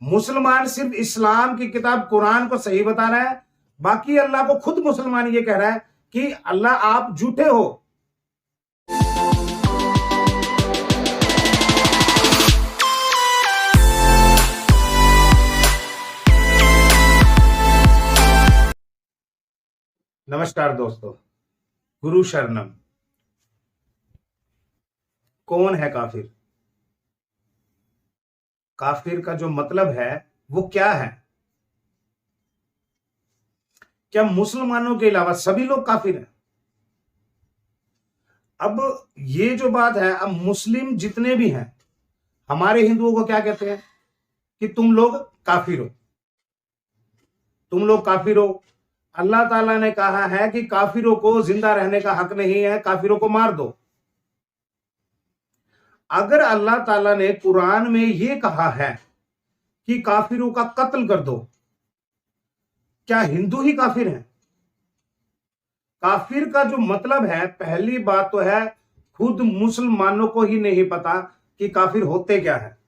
मुसलमान सिर्फ इस्लाम की किताब कुरान को सही बता रहा है, बाकी अल्लाह को खुद मुसलमान ये कह रहा है कि अल्लाह आप झूठे हो। नमस्कार दोस्तों, गुरु शरणम। कौन है काफिर? काफिर का जो मतलब है वो क्या है? क्या मुसलमानों के अलावा सभी लोग काफिर हैं? अब ये जो बात है, अब मुस्लिम जितने भी हैं, हमारे हिंदुओं को क्या कहते हैं कि तुम लोग काफिर हो, तुम लोग काफिर हो। अल्लाह ताला ने कहा है कि काफिरों को जिंदा रहने का हक नहीं है, काफिरों को मार दो। अगर अल्लाह ताला ने कुरान में यह कहा है कि काफिरों का कत्ल कर दो, क्या हिंदू ही काफिर हैं? काफिर का जो मतलब है, पहली बात तो है खुद मुसलमानों को ही नहीं पता कि काफिर होते क्या है,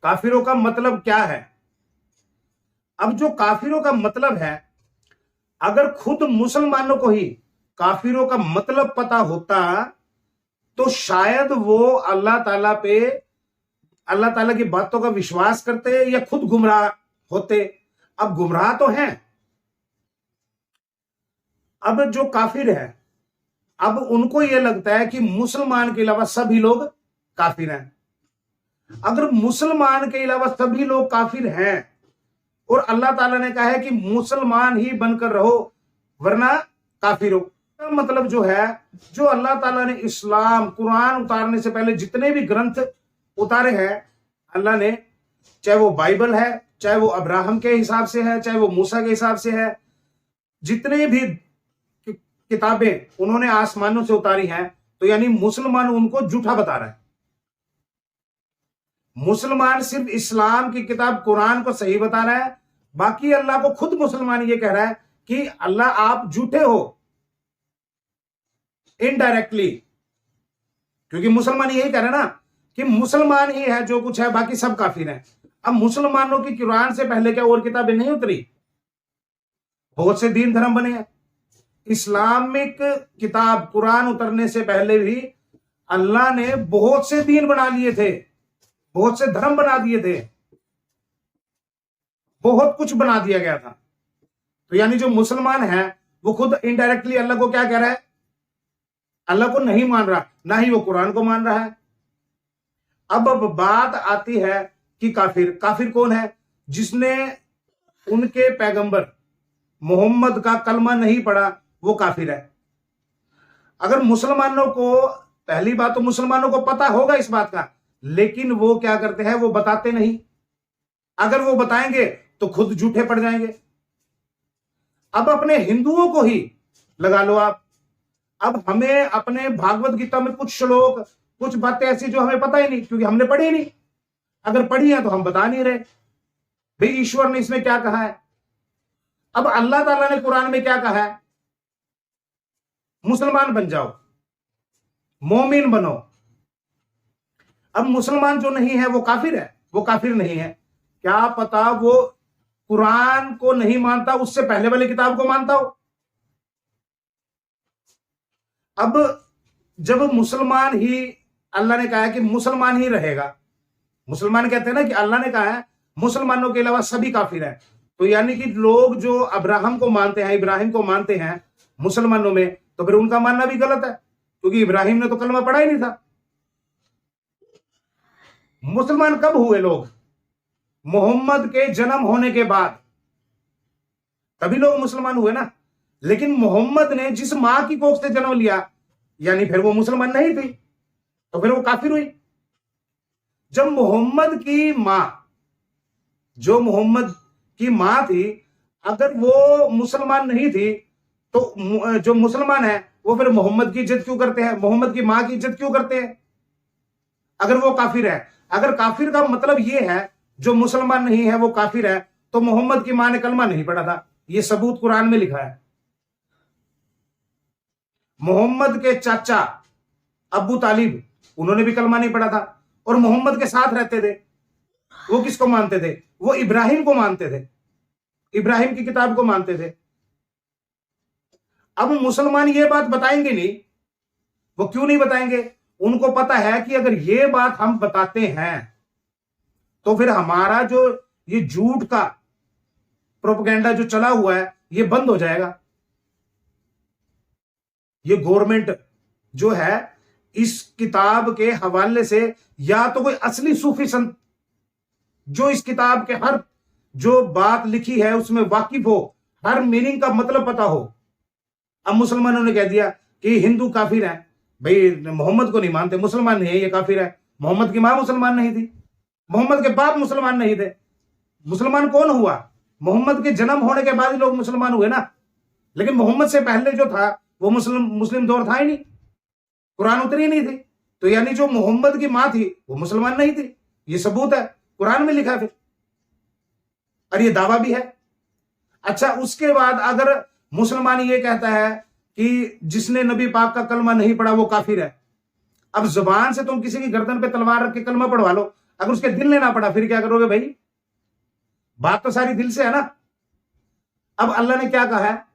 काफिरों का मतलब क्या है। अब जो काफिरों का मतलब है, अगर खुद मुसलमानों को ही काफिरों का मतलब पता होता तो शायद वो अल्लाह ताला की बातों का विश्वास करते या खुद गुमराह होते। अब गुमराह तो हैं। अब जो काफिर है, अब उनको यह लगता है कि मुसलमान के अलावा सभी लोग काफिर हैं। अगर मुसलमान के अलावा सभी लोग काफिर हैं और अल्लाह ताला ने कहा है कि मुसलमान ही बनकर रहो वरना काफिर हो, मतलब जो है, जो अल्लाह ताला ने इस्लाम कुरान उतारने से पहले जितने भी ग्रंथ उतारे हैं अल्लाह ने, चाहे वो बाइबल है, चाहे वो अब्राहम के हिसाब से है, चाहे वो मूसा के हिसाब से है, जितने भी किताबें उन्होंने आसमानों से उतारी हैं, तो यानी मुसलमान उनको झूठा बता रहा है। मुसलमान सिर्फ इस्लाम की किताब कुरान को सही बता रहा है, बाकी अल्लाह को खुद मुसलमान ये कह रहा है कि अल्लाह आप झूठे हो, इनडायरेक्टली। क्योंकि मुसलमान यही कह रहे हैं ना कि मुसलमान ही है जो कुछ है, बाकी सब काफिर हैं। अब मुसलमानों की कुरान से पहले क्या और किताबें नहीं उतरी? बहुत से दीन धर्म बने हैं। इस्लामिक किताब कुरान उतरने से पहले भी अल्लाह ने बहुत से दीन बना लिए थे, बहुत से धर्म बना दिए थे, बहुत कुछ बना दिया गया था। तो यानी जो मुसलमान है वो खुद इनडायरेक्टली अल्लाह को क्या कह रहा है? अल्लाह को नहीं मान रहा, ना ही वो कुरान को मान रहा है। अब बात आती है कि काफिर कौन है? जिसने उनके पैगंबर मोहम्मद का कलमा नहीं पढ़ा वो काफिर है। अगर मुसलमानों को, पहली बात तो मुसलमानों को पता होगा इस बात का, लेकिन वो क्या करते हैं, वो बताते नहीं। अगर वो बताएंगे तो खुद झूठे पड़ जाएंगे। अब अपने हिंदुओं को ही लगा लो आप। अब हमें अपने भागवत गीता में कुछ श्लोक, कुछ बातें ऐसी जो हमें पता ही नहीं, क्योंकि हमने पढ़ी नहीं। अगर पढ़ी है तो हम बता नहीं रहे भाई ईश्वर ने इसमें क्या कहा है। अब अल्लाह ताला ने कुरान में क्या कहा है? मुसलमान बन जाओ, मोमिन बनो। अब मुसलमान जो नहीं है वो काफिर है? वो काफिर नहीं है। क्या पता वो कुरान को नहीं मानता, उससे पहले वाली किताब को मानता हो। अब जब मुसलमान ही, अल्लाह ने कहा है कि मुसलमान ही रहेगा, मुसलमान कहते हैं ना कि अल्लाह ने कहा है मुसलमानों के अलावा सभी काफिर हैं, तो यानी कि लोग जो अब्राहम को मानते हैं, इब्राहिम को मानते हैं मुसलमानों में, तो फिर उनका मानना भी गलत है, क्योंकि इब्राहिम ने तो कलमा पढ़ा ही नहीं था। मुसलमान कब हुए लोग? मोहम्मद के जन्म होने के बाद तभी लोग मुसलमान हुए ना। लेकिन मोहम्मद ने जिस मां की कोख से जन्म लिया, यानी फिर वो मुसलमान नहीं थी, तो फिर वो काफिर हुई। जब मोहम्मद की मां, जो मोहम्मद की मां थी, अगर वो मुसलमान नहीं थी तो जो मुसलमान है वो फिर मोहम्मद की इज्जत क्यों करते हैं, मोहम्मद की मां की इज्जत क्यों करते हैं, अगर वो काफिर है? अगर काफिर का मतलब ये है जो मुसलमान नहीं है वो काफिर है, तो मोहम्मद की मां ने कलमा नहीं पढ़ा था, ये सबूत कुरान में लिखा है। मोहम्मद के चाचा अबू तालिब, उन्होंने भी कलमा नहीं पढ़ा था और मोहम्मद के साथ रहते थे। वो किसको मानते थे? वो इब्राहिम को मानते थे, इब्राहिम की किताब को मानते थे। अब मुसलमान ये बात बताएंगे नहीं। वो क्यों नहीं बताएंगे? उनको पता है कि अगर ये बात हम बताते हैं तो फिर हमारा जो ये झूठ का प्रोपेगेंडा जो चला हुआ है ये बंद हो जाएगा। ये गवर्नमेंट जो है इस किताब के हवाले से या तो कोई असली सूफी संत जो इस किताब के हर जो बात लिखी है उसमें वाकिफ हो, हर मीनिंग का मतलब पता हो। अब मुसलमानों ने कह दिया कि हिंदू काफिर है, भाई मोहम्मद को नहीं मानते, मुसलमान नहीं है, ये काफिर है। मोहम्मद की मां मुसलमान नहीं थी, मोहम्मद के बाप मुसलमान नहीं थे। मुसलमान कौन हुआ? मोहम्मद के जन्म होने के बाद ही लोग मुसलमान हुए ना। लेकिन मोहम्मद से पहले जो था वो मुस्लिम दौर था ही नहीं, कुरान उतरी नहीं थी। तो यानी जो मोहम्मद की मां थी वो मुसलमान नहीं थी, ये सबूत है, कुरान में लिखा है फिर, और ये दावा भी है। अच्छा, उसके बाद अगर मुसलमान ये कहता है कि जिसने नबी पाक का कलमा नहीं पढ़ा वो काफिर है। अब जुबान से तुम किसी की गर्दन पे तलवार रख के कलमा पढ़वा लो, अगर उसके दिल ने ना पढ़ा फिर क्या करोगे भाई? बात तो सारी दिल से है ना। अब अल्लाह ने क्या कहा है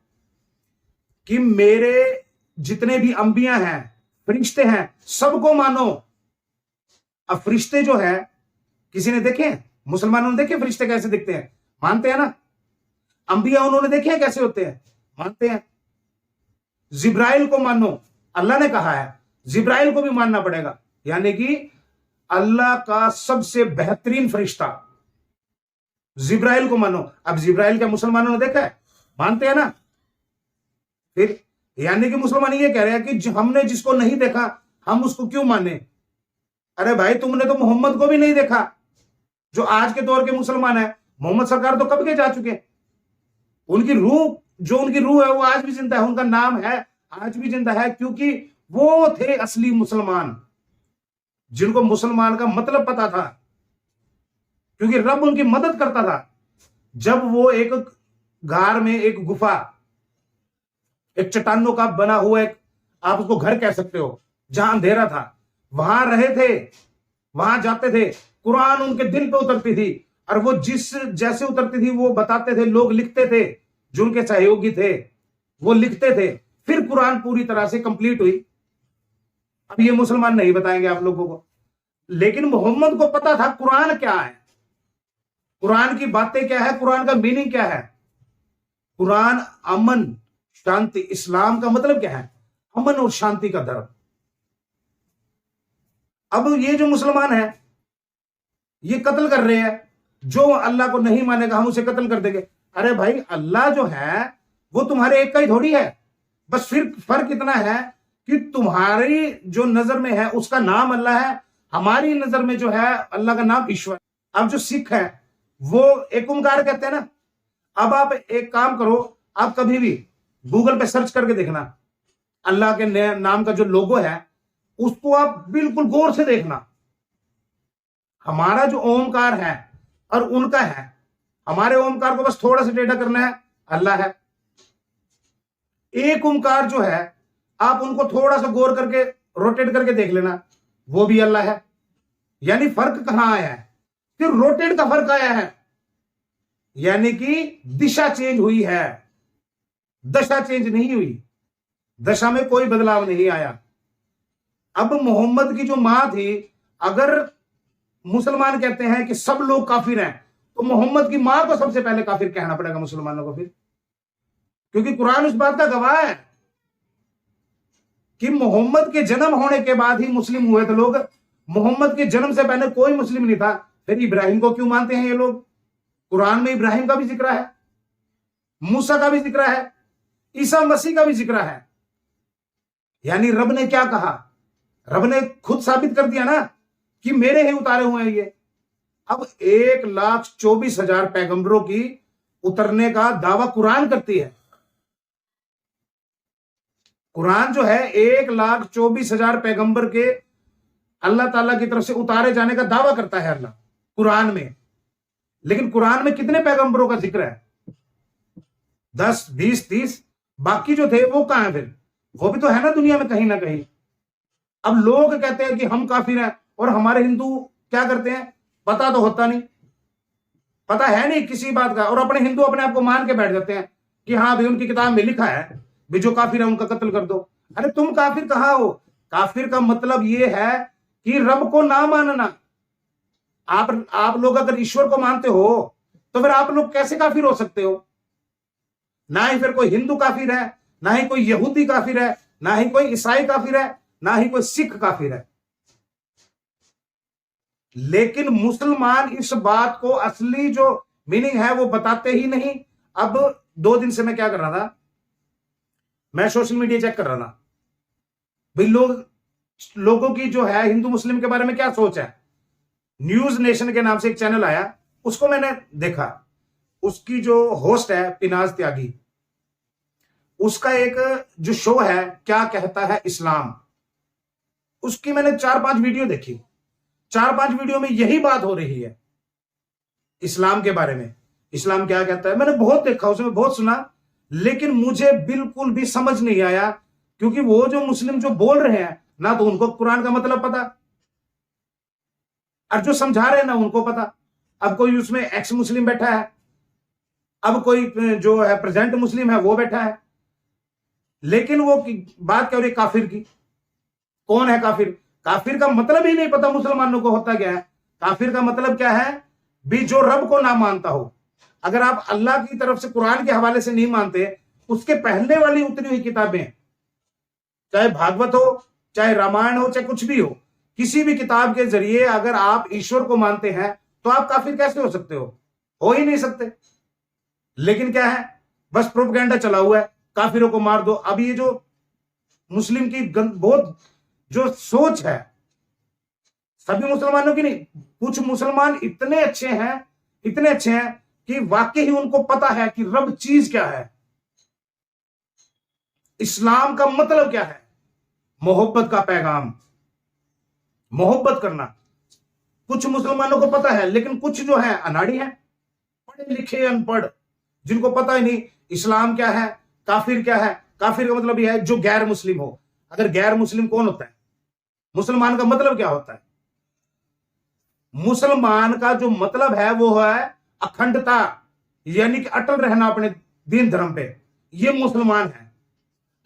कि मेरे जितने भी अंबिया हैं, फरिश्ते हैं, सबको मानो। अब फरिश्ते जो है किसी ने देखे हैं? मुसलमानों ने देखे फरिश्ते कैसे दिखते हैं? मानते हैं ना। अंबिया उन्होंने देखे हैं कैसे होते हैं? मानते हैं। जिब्राइल को मानो, अल्लाह ने कहा है, जिब्राइल को भी मानना पड़ेगा। यानी कि अल्लाह का सबसे बेहतरीन फरिश्ता जिब्राइल को मानो। अब जिब्राइल क्या मुसलमानों ने देखा है? मानते हैं ना। फिर यानी कि मुसलमान ये कह रहे हैं कि हमने जिसको नहीं देखा हम उसको क्यों माने? अरे भाई, तुमने तो मोहम्मद को भी नहीं देखा। जो आज के दौर के मुसलमान है, मोहम्मद सरकार तो कब के जा चुके। उनकी रूह है वो आज भी जिंदा है, उनका नाम है आज भी जिंदा है, क्योंकि वो थे असली मुसलमान जिनको मुसलमान का मतलब पता था, क्योंकि रब उनकी मदद करता था। जब वो एक गार में, एक गुफा, एक चट्टानों का बना हुआ एक, आप उसको घर कह सकते हो, जहां अंधेरा था, वहां रहे थे, वहां जाते थे, कुरान उनके दिल पे उतरती थी, और वो जिस जैसे उतरती थी वो बताते थे, लोग लिखते थे, जो उनके सहयोगी थे वो लिखते थे, फिर कुरान पूरी तरह से कंप्लीट हुई। अब ये मुसलमान नहीं बताएंगे आप लोगों को, लेकिन मोहम्मद को पता था कुरान क्या है, कुरान की बातें क्या है, कुरान का मीनिंग क्या है। कुरान अमन, शांति, इस्लाम का मतलब क्या है? अमन और शांति का धर्म। अब ये जो मुसलमान है ये कत्ल कर रहे हैं, जो अल्लाह को नहीं मानेगा हम उसे कत्ल कर देंगे। अरे भाई, अल्लाह जो है वो तुम्हारे एक का ही थोड़ी है, बस फिर फर्क इतना है कि तुम्हारी जो नजर में है उसका नाम अल्लाह है, हमारी नजर में जो है अल्लाह का नाम ईश्वर। अब जो सिख है वो एक ओंकार कहते हैं ना। अब आप एक काम करो, आप कभी भी गूगल पे सर्च करके देखना, अल्लाह के नाम का जो लोगो है उसको आप बिल्कुल गौर से देखना। हमारा जो ओमकार है और उनका है, हमारे ओमकार को बस थोड़ा सा टेढ़ा करना है, अल्लाह है। एक ओमकार जो है आप उनको थोड़ा सा गौर करके रोटेट करके देख लेना, वो भी अल्लाह है। यानी फर्क कहां आया है? फिर रोटेट का फर्क आया है, यानी कि दिशा चेंज हुई है, दशा चेंज नहीं हुई, दशा में कोई बदलाव नहीं आया। अब मोहम्मद की जो मां थी, अगर मुसलमान कहते हैं कि सब लोग काफिर हैं, तो मोहम्मद की मां को सबसे पहले काफिर कहना पड़ेगा मुसलमानों को, फिर, क्योंकि कुरान उस बात का गवाह है कि मोहम्मद के जन्म होने के बाद ही मुस्लिम हुए थे लोग। मोहम्मद के जन्म से पहले कोई मुस्लिम नहीं था। फिर इब्राहिम को क्यों मानते हैं ये लोग? कुरान में इब्राहिम का भी जिक्र है, मूसा का भी जिक्र है, ईसा मसीह का भी जिक्र है। यानी रब ने क्या कहा? रब ने खुद साबित कर दिया ना कि मेरे ही उतारे हुए हैं ये। अब 1,24,000 पैगंबरों की उतरने का दावा कुरान करती है। कुरान जो है 1,24,000 पैगंबर के अल्लाह ताला की तरफ से उतारे जाने का दावा करता है अल्लाह कुरान में। लेकिन कुरान में कितने पैगंबरों का जिक्र है? 10, 20, 30। बाकी जो थे वो कहां है? फिर वो भी तो है ना दुनिया में कहीं ना कहीं। अब लोग कहते हैं कि हम काफिर हैं, और हमारे हिंदू क्या करते हैं? पता तो होता नहीं, पता है नहीं किसी बात का, और अपने हिंदू अपने आप को मान के बैठ जाते हैं कि हाँ भाई उनकी किताब में लिखा है भी जो काफिर है उनका कत्ल कर दो। अरे तुम काफिर कहाँ हो? काफिर का मतलब ये है कि रब को ना मानना। आप लोग अगर ईश्वर को मानते हो तो फिर आप लोग कैसे काफिर हो सकते हो? ना ही फिर कोई हिंदू काफिर है, ना ही कोई यहूदी काफिर है, ना ही कोई ईसाई काफिर है, ना ही कोई सिख काफिर है। लेकिन मुसलमान इस बात को असली जो मीनिंग है वो बताते ही नहीं। अब 2 दिन से मैं क्या कर रहा था, मैं सोशल मीडिया चेक कर रहा था भाई लोगों की जो है हिंदू मुस्लिम के बारे में क्या सोच है। न्यूज नेशन के नाम से एक चैनल आया, उसको मैंने देखा। उसकी जो होस्ट है पिनाज त्यागी, उसका एक जो शो है क्या कहता है इस्लाम, उसकी मैंने 4-5 वीडियो देखी। 4-5 वीडियो में यही बात हो रही है इस्लाम के बारे में। इस्लाम क्या कहता है, मैंने बहुत देखा, उसमें बहुत सुना, लेकिन मुझे बिल्कुल भी समझ नहीं आया, क्योंकि वो जो मुस्लिम जो बोल रहे हैं ना तो उनको कुरान का मतलब पता, और जो समझा रहे हैं ना उनको पता। अब कोई उसमें एक्स मुस्लिम बैठा है, अब कोई जो है प्रेजेंट मुस्लिम है वो बैठा है, लेकिन वो बात क्या हो रही है काफिर की। कौन है काफिर? काफिर का मतलब ही नहीं पता मुसलमानों को होता क्या है। काफिर का मतलब क्या है भी जो रब को ना मानता हो। अगर आप अल्लाह की तरफ से कुरान के हवाले से नहीं मानते, उसके पहले वाली उतरी हुई किताबें, चाहे भागवत हो, चाहे रामायण हो, चाहे कुछ भी हो, किसी भी किताब के जरिए अगर आप ईश्वर को मानते हैं तो आप काफिर कैसे हो सकते हो ही नहीं सकते। लेकिन क्या है, बस प्रोपेगेंडा चला हुआ है, काफिरों को मार दो। अब ये जो मुस्लिम की बहुत जो सोच है, सभी मुसलमानों की नहीं, कुछ मुसलमान इतने अच्छे हैं, इतने अच्छे हैं कि वाकई ही उनको पता है कि रब चीज क्या है, इस्लाम का मतलब क्या है, मोहब्बत का पैगाम, मोहब्बत करना। कुछ मुसलमानों को पता है, लेकिन कुछ जो है अनाड़ी है, पढ़े लिखे अनपढ़, जिनको पता ही नहीं इस्लाम क्या है, काफिर क्या है। काफिर का मतलब यह है जो गैर मुस्लिम हो। अगर गैर मुस्लिम कौन होता है? मुसलमान का मतलब क्या होता है? मुसलमान का जो मतलब है वो है अखंडता, यानी कि अटल रहना अपने दीन धर्म पे, ये मुसलमान है।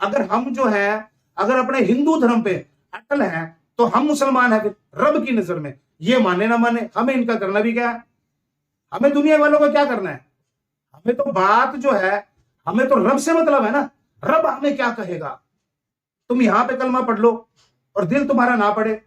अगर हम जो है अगर अपने हिंदू धर्म पे अटल हैं तो हम मुसलमान हैं फिर रब की नजर में। ये माने ना माने, हमें इनका करना भी क्या है? हमें दुनिया वालों को क्या करना है? हमें तो बात जो है, हमें तो रब से मतलब है ना। रब हमें क्या कहेगा? तुम यहां पे कलमा पढ़ लो और दिल तुम्हारा ना पढ़े,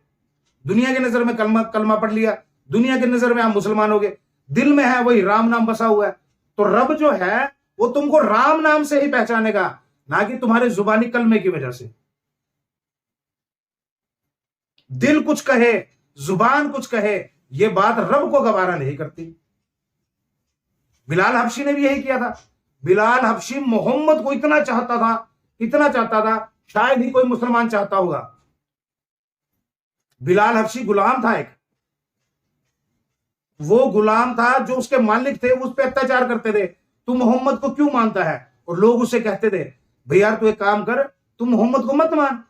दुनिया की नजर में कलमा पढ़ लिया, दुनिया की नजर में आप मुसलमान हो गए, दिल में है वही राम नाम बसा हुआ है, तो रब जो है वो तुमको राम नाम से ही पहचानेगा, ना कि तुम्हारे जुबानी कलमे की वजह से। दिल कुछ कहे, जुबान कुछ कहे, ये बात रब को गवारा नहीं करती। बिलाल हबशी ने भी यही किया था। बिलाल हबशी मोहम्मद को इतना चाहता था, इतना चाहता था, शायद ही कोई मुसलमान चाहता होगा। बिलाल हबशी गुलाम था एक, वो गुलाम था जो उसके मालिक थे उस पर अत्याचार करते थे, तू मोहम्मद को क्यों मानता है? और लोग उसे कहते थे भाई यार तू एक काम कर, तू मोहम्मद को मत मान,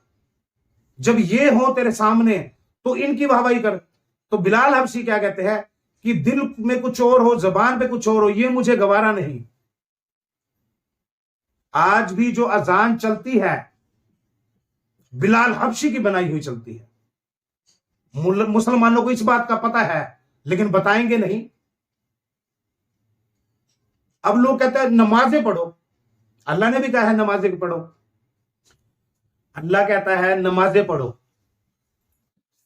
जब ये हो तेरे सामने तो इनकी वाहवाही कर। तो बिलाल हबशी क्या कहते हैं कि दिल में कुछ और हो, जबान पे कुछ और हो, ये मुझे गवारा नहीं। आज भी जो अजान चलती है बिलाल हबशी की बनाई हुई चलती है। मुसलमानों को इस बात का पता है लेकिन बताएंगे नहीं। अब लोग कहते हैं नमाजें पढ़ो, अल्लाह ने भी कहा है नमाजें पढ़ो, अल्लाह कहता है नमाजें पढ़ो,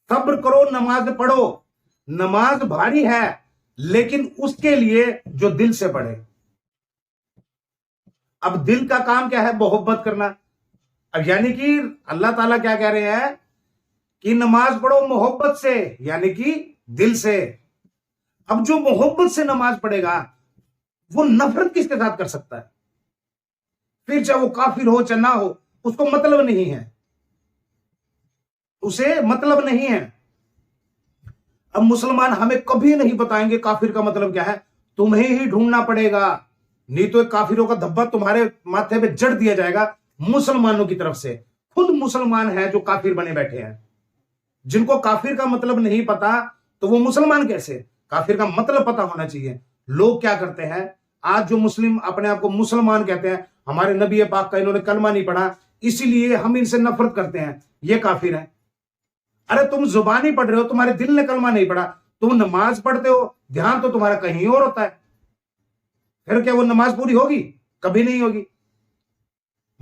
सब्र करो, नमाज पढ़ो। नमाज भारी है लेकिन उसके लिए जो दिल से पढ़े। अब दिल का काम क्या है? मोहब्बत करना। अब यानी कि अल्लाह ताला क्या कह रहे हैं कि नमाज पढ़ो मोहब्बत से, यानी कि दिल से। अब जो मोहब्बत से नमाज पढ़ेगा वो नफरत किसके साथ कर सकता है? फिर चाहे वो काफिर हो चाहे ना हो, उसको मतलब नहीं है, उसे मतलब नहीं है। अब मुसलमान हमें कभी नहीं बताएंगे काफिर का मतलब क्या है, तुम्हें ही ढूंढना पड़ेगा, नहीं तो काफिरों का धब्बा तुम्हारे माथे पे जड़ दिया जाएगा मुसलमानों की तरफ से। खुद मुसलमान है जो काफिर बने बैठे हैं। जिनको काफिर का मतलब नहीं पता तो वो मुसलमान कैसे? काफिर का मतलब पता होना चाहिए। लोग क्या करते हैं, आज जो मुस्लिम अपने आप को मुसलमान कहते हैं, हमारे नबी पाक का इन्होंने कलमा नहीं पढ़ा इसीलिए हम इनसे नफरत करते हैं, ये काफिर है। अरे तुम जुबानी पढ़ रहे हो, तुम्हारे दिल ने कलमा नहीं पढ़ा, तुम नमाज पढ़ते हो, ध्यान तो तुम्हारा कहीं और होता है, फिर क्या वो नमाज पूरी होगी? कभी नहीं होगी।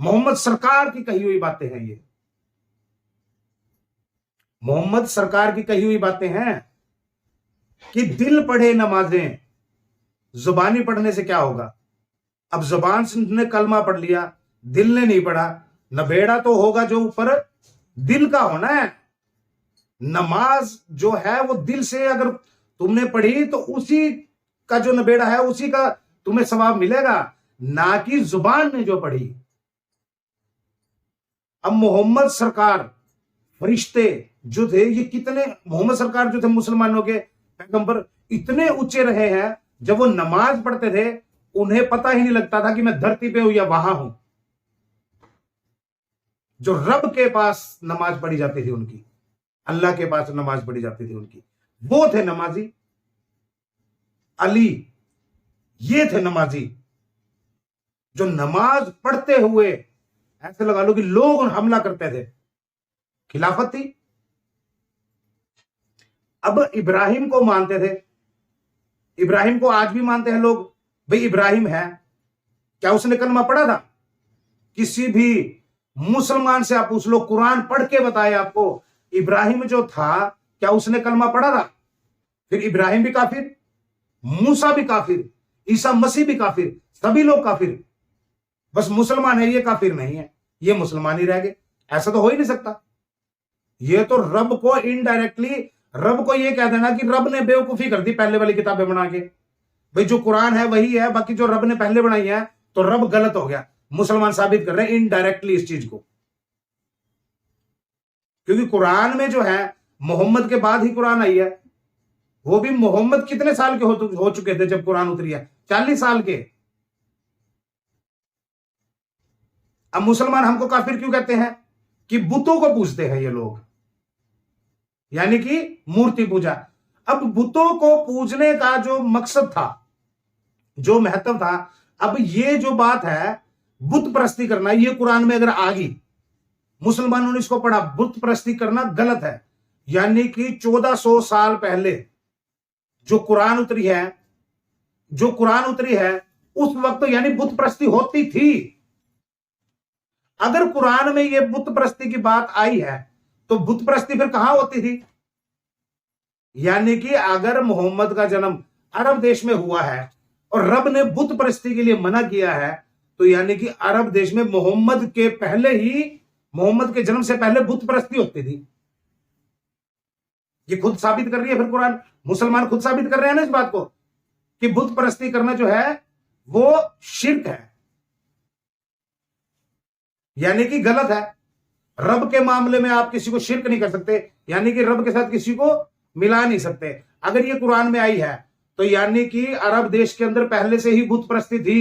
मोहम्मद सरकार की कही हुई बातें हैं ये, मोहम्मद सरकार की कही हुई बातें हैं कि दिल पढ़े नमाजें, जुबानी पढ़ने से क्या होगा? अब जुबान ने कलमा पढ़ लिया, दिल ने नहीं पढ़ा, नबेड़ा तो होगा जो ऊपर दिल का होना है। नमाज जो है वो दिल से अगर तुमने पढ़ी तो उसी का जो नबेड़ा है उसी का तुम्हें सवाब मिलेगा, ना कि जुबान ने जो पढ़ी। अब मोहम्मद सरकार फरिश्ते जो थे, ये कितने, मोहम्मद सरकार जो थे मुसलमानों के पैगंबर, इतने ऊंचे रहे हैं, जब वो नमाज पढ़ते थे उन्हें पता ही नहीं लगता था कि मैं धरती पे हूं या वहां हूं। जो रब के पास नमाज पढ़ी जाती थी उनकी, अल्लाह के पास नमाज पढ़ी जाती थी उनकी, वो थे नमाजी। अली ये थे नमाजी जो नमाज पढ़ते हुए ऐसे लगा लो कि लोग हमला करते थे, खिलाफत थी। अब इब्राहिम को मानते थे, इब्राहिम को आज भी मानते हैं लोग, भाई इब्राहिम है, क्या उसने कलमा पढ़ा था? किसी भी मुसलमान से आप पूछ लो, कुरान पढ़ के बताए आपको इब्राहिम जो था क्या उसने कलमा पढ़ा था? फिर इब्राहिम भी काफिर, मूसा भी काफिर, ईसा मसीह भी काफिर, सभी लोग काफिर। बस मुसलमान है ये काफिर नहीं है, ये मुसलमान ही रह गए। ऐसा तो हो ही नहीं सकता। ये तो रब को इनडायरेक्टली, रब को ये कह देना कि रब ने बेवकूफी कर दी पहले वाली किताबें बना के, भाई जो कुरान है वही है, बाकी जो रब ने पहले बनाई है तो रब गलत हो गया। मुसलमान साबित कर रहे हैं इनडायरेक्टली इस चीज को, क्योंकि कुरान में जो है मोहम्मद के बाद ही कुरान आई है। वो भी मोहम्मद कितने साल के हो चुके थे जब कुरान उतरी है? 40 साल के। अब मुसलमान हमको काफिर क्यों कहते हैं? कि बुतों को पूजते हैं ये लोग, यानी कि मूर्ति पूजा। अब बुतों को पूजने का जो मकसद था, जो महत्व था, अब ये जो बात है बुत परस्ती करना, ये कुरान में अगर आ गई, मुसलमानों ने इसको पढ़ा, बुत परस्ती करना गलत है। यानी कि 1400 साल पहले जो कुरान उतरी है, जो कुरान उतरी है उस वक्त यानी बुत परस्ती होती थी। अगर कुरान में ये बुत परस्ती की बात आई है तो बुत परस्ती फिर कहां होती थी? यानी कि अगर मोहम्मद का जन्म अरब देश में हुआ है और रब ने बुत परस्ती के लिए मना किया है, तो यानी कि अरब देश में मोहम्मद के पहले ही, मोहम्मद के जन्म से पहले बुत परस्ती होती थी। ये खुद साबित कर रही है फिर कुरान, मुसलमान खुद साबित कर रहे हैं ना इस बात को कि बुत परस्ती करना जो है वो शिर्क है, यानी कि गलत है। रब के मामले में आप किसी को शिर्क नहीं कर सकते, यानी कि रब के साथ किसी को मिला नहीं सकते। अगर ये कुरान में आई है तो यानी कि अरब देश के अंदर पहले से ही बुत परस्ती थी।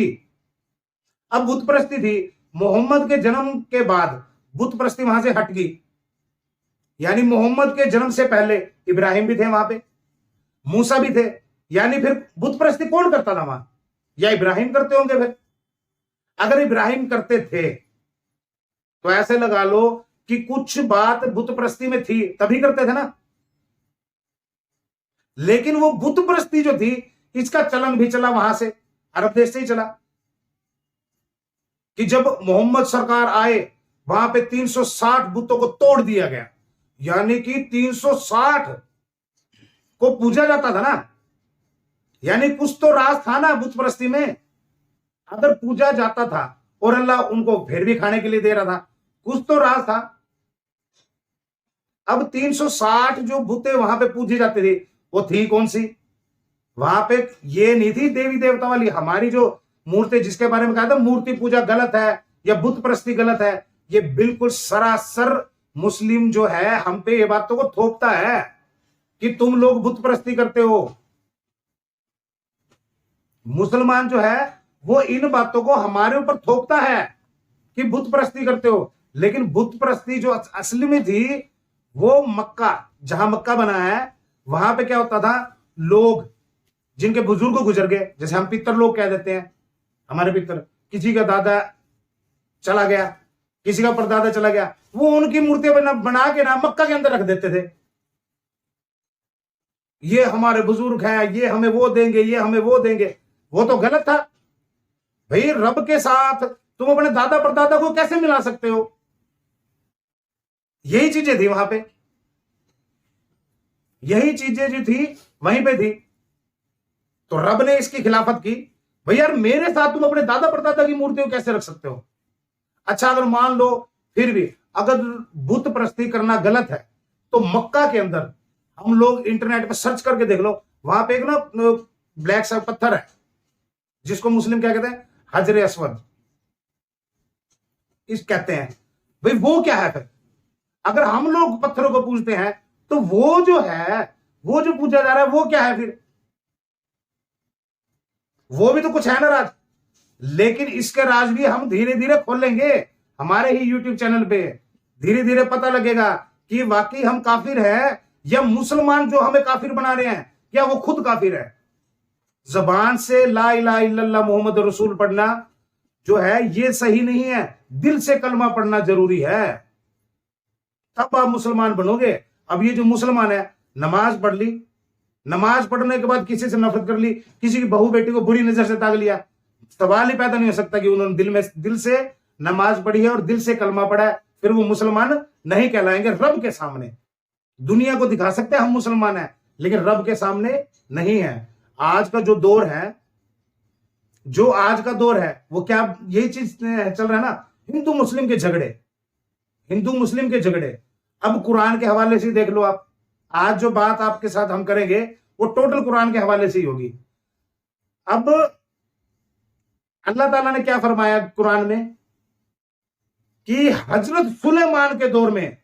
अब बुत परस्ती थी, मोहम्मद के जन्म के बाद बुत परस्ती वहां से हट गई, यानी मोहम्मद के जन्म से पहले इब्राहिम भी थे वहां पे, मूसा भी थे, यानी फिर बुत परस्ती कौन करता था वहां? या इब्राहिम करते होंगे फिर? अगर इब्राहिम करते थे तो ऐसे लगा लो कि कुछ बात बुत परस्ती में थी, तभी करते थे ना। लेकिन वो बुत परस्ती जो थी, इसका चलन भी चला वहां से, अरब देश से ही चला। कि जब मोहम्मद सरकार आए वहां पे 360 बुतों को तोड़ दिया गया, यानी कि 360 को पूजा जाता था ना, यानी कुछ तो राज था ना बुत परस्ती में। अगर पूजा जाता था और अल्लाह उनको फिर भी खाने के लिए दे रहा था, कुछ तो राज था। अब 360 जो बुतें वहां पे पूजी जाती थी वो थी कौन सी? वहां पे ये नहीं थी देवी देवता वाली हमारी जो मूर्ति, जिसके बारे में कहा था मूर्ति पूजा गलत है या बुत परस्ती गलत है, ये बिल्कुल सरासर मुस्लिम जो है हम पे ये बातों को थोपता है कि तुम लोग बुत परस्ती करते हो। मुसलमान जो है वो इन बातों को हमारे ऊपर थोपता है कि बुत परस्ती करते हो। लेकिन बुत परस्ती जो असली में थी वो मक्का, जहां मक्का बना है वहां पे क्या होता था, लोग जिनके बुजुर्ग गुजर गए, जैसे हम पितर लोग कह देते हैं, हमारे पितर, किसी का दादा चला गया, किसी का परदादा चला गया, वो उनकी मूर्तियां बना के ना मक्का के अंदर रख देते थे। ये हमारे बुजुर्ग हैं, ये हमें वो देंगे, ये हमें वो देंगे। वो तो गलत था भाई। रब के साथ तुम अपने दादा परदादा को कैसे मिला सकते हो? यही चीजें थी वहां पे, यही चीजें जो थी वहीं पे थी। तो रब ने इसकी खिलाफत की। भाई यार, मेरे साथ तुम अपने दादा परदादा की मूर्ति को कैसे रख सकते हो? अच्छा, अगर मान लो फिर भी अगर बुत प्रस्ती करना गलत है, तो मक्का के अंदर हम लोग इंटरनेट पर सर्च करके देख लो, वहां पे एक ना ब्लैक सा पत्थर है, जिसको मुस्लिम क्या कहते हैं, हजर अस्वद इस कहते हैं। भाई वो क्या है फिर? अगर हम लोग पत्थरों को पूजते हैं, तो वो जो है, वो जो पूजा जा रहा है, वो क्या है फिर? वो भी तो कुछ है ना राज। लेकिन इसके राज भी हम धीरे धीरे खोलेंगे हमारे ही यूट्यूब चैनल पे। धीरे धीरे पता लगेगा कि वाकई हम काफिर है, या मुसलमान जो हमें काफिर बना रहे हैं, या वो खुद काफिर है। जबान से ला इलाहा इल्लल्लाह मोहम्मद रसूल पढ़ना जो है ये सही नहीं है, दिल से कलमा पढ़ना जरूरी है, तब आप मुसलमान बनोगे। अब ये जो मुसलमान है, नमाज पढ़ ली, नमाज पढ़ने के बाद किसी से नफरत कर ली, किसी की बहू बेटी को बुरी नजर से ताक लिया, सवाल ही पैदा नहीं हो सकता कि उन्होंने दिल से नमाज पढ़ी है और दिल से कलमा पढ़ा है, फिर वो मुसलमान नहीं कहलाएंगे। रब के सामने दुनिया को दिखा सकते हैं हम मुसलमान हैं, लेकिन रब के सामने नहीं है। आज का जो दौर है, जो आज का दौर है, वो क्या यही चीज चल रहा है ना, हिंदू मुस्लिम के झगड़े, हिंदू मुस्लिम के झगड़े। अब कुरान के हवाले से देख लो आप, आज जो बात आपके साथ हम करेंगे वो टोटल कुरान के हवाले से ही होगी। अब अल्लाह ताला ने क्या फरमाया कुरान में कि हजरत सुलेमान के दौर में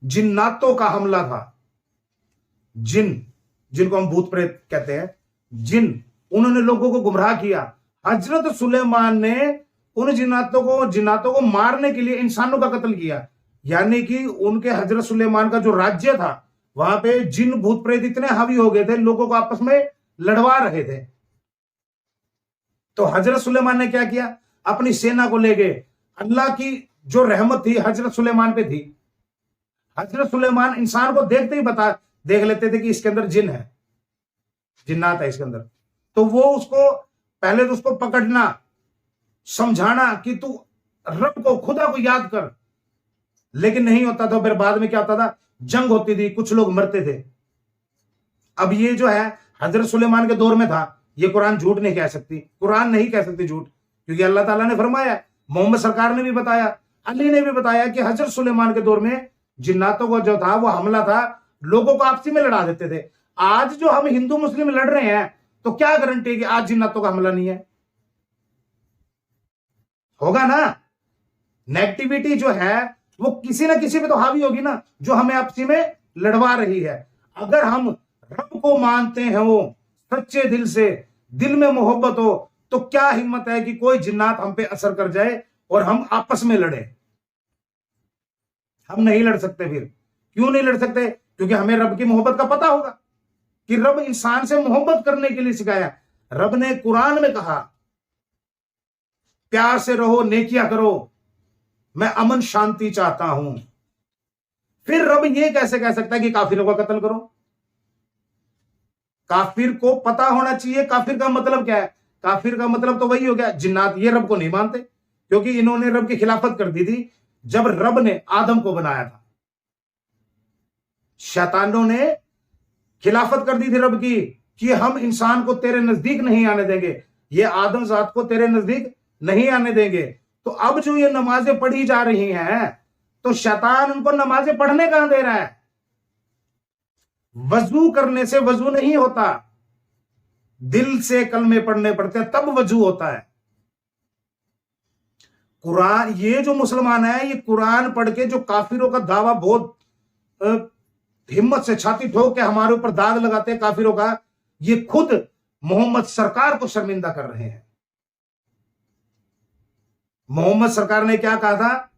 जिन्नातों का हमला था। जिनको हम भूत प्रेत कहते हैं, जिन, उन्होंने लोगों को गुमराह किया। हजरत सुलेमान ने उन जिन्नातों को मारने के लिए इंसानों का कत्ल किया। यानी कि उनके हजरत सुलेमान का जो राज्य था, वहां पे जिन भूत प्रेत इतने हावी हो गए थे, लोगों को आपस में लड़वा रहे थे। तो हजरत सुलेमान ने क्या किया, अपनी सेना को ले गए। अल्लाह की जो रहमत थी हजरत सुलेमान पे थी। हजरत सुलेमान इंसान को देखते ही देख लेते थे कि इसके अंदर जिन है, जिन्नात है इसके अंदर। तो वो उसको पहले तो उसको पकड़ना, समझाना कि तू रब को, खुदा को याद कर, लेकिन नहीं होता था। फिर बाद में क्या होता था, जंग होती थी, कुछ लोग मरते थे। अब ये जो है हजरत सुलेमान के दौर में था। ये कुरान झूठ नहीं कह सकती, कुरान नहीं कह सकती झूठ, क्योंकि अल्लाह ताला ने फरमाया, मोहम्मद सरकार ने भी बताया, अली ने भी बताया कि हजरत सुलेमान के दौर में जिन्नातों को जो था वो हमला था, लोगों को आपसी में लड़ा देते थे। आज जो हम हिंदू मुस्लिम लड़ रहे हैं, तो क्या गारंटी है कि आज जिन्नातों का हमला नहीं है? होगा ना। नेगेटिविटी जो है वो किसी ना किसी पे तो हावी होगी ना, जो हमें आपसी में लड़वा रही है। अगर हम रब को मानते हैं वो सच्चे दिल से, दिल में मोहब्बत हो, तो क्या हिम्मत है कि कोई जिन्नात हम पे असर कर जाए और हम आपस में लड़े? हम नहीं लड़ सकते। फिर क्यों नहीं लड़ सकते? क्योंकि हमें रब की मोहब्बत का पता होगा कि रब इंसान से मोहब्बत करने के लिए सिखाया। रब ने कुरान में कहा, प्यार से रहो, नेकियां करो, मैं अमन शांति चाहता हूं। फिर रब ये कैसे कह सकता है कि काफिरों का कत्ल करो? काफिर को पता होना चाहिए काफिर का मतलब क्या है। काफिर का मतलब तो वही हो गया जिन्नात। ये रब को नहीं मानते, क्योंकि इन्होंने रब की खिलाफत कर दी थी जब रब ने आदम को बनाया था। शैतानों ने खिलाफत कर दी थी रब की कि हम इंसान को तेरे नजदीक नहीं आने देंगे, ये आदम जात को तेरे नजदीक नहीं आने देंगे। तो अब जो ये नमाजें पढ़ी जा रही हैं, तो शैतान उनको नमाजें पढ़ने कहां दे रहा है? वजू करने से वजू नहीं होता, दिल से कलमे पढ़ने पड़ते हैं, तब वजू होता है। कुरान, ये जो मुसलमान है, ये कुरान पढ़ के जो काफिरों का दावा बहुत हिम्मत से छाती ठोक के हमारे ऊपर दाग लगाते हैं काफिरों का, ये खुद मोहम्मद सरकार को शर्मिंदा कर रहे हैं। मोहम्मद सरकार ने क्या कहा था?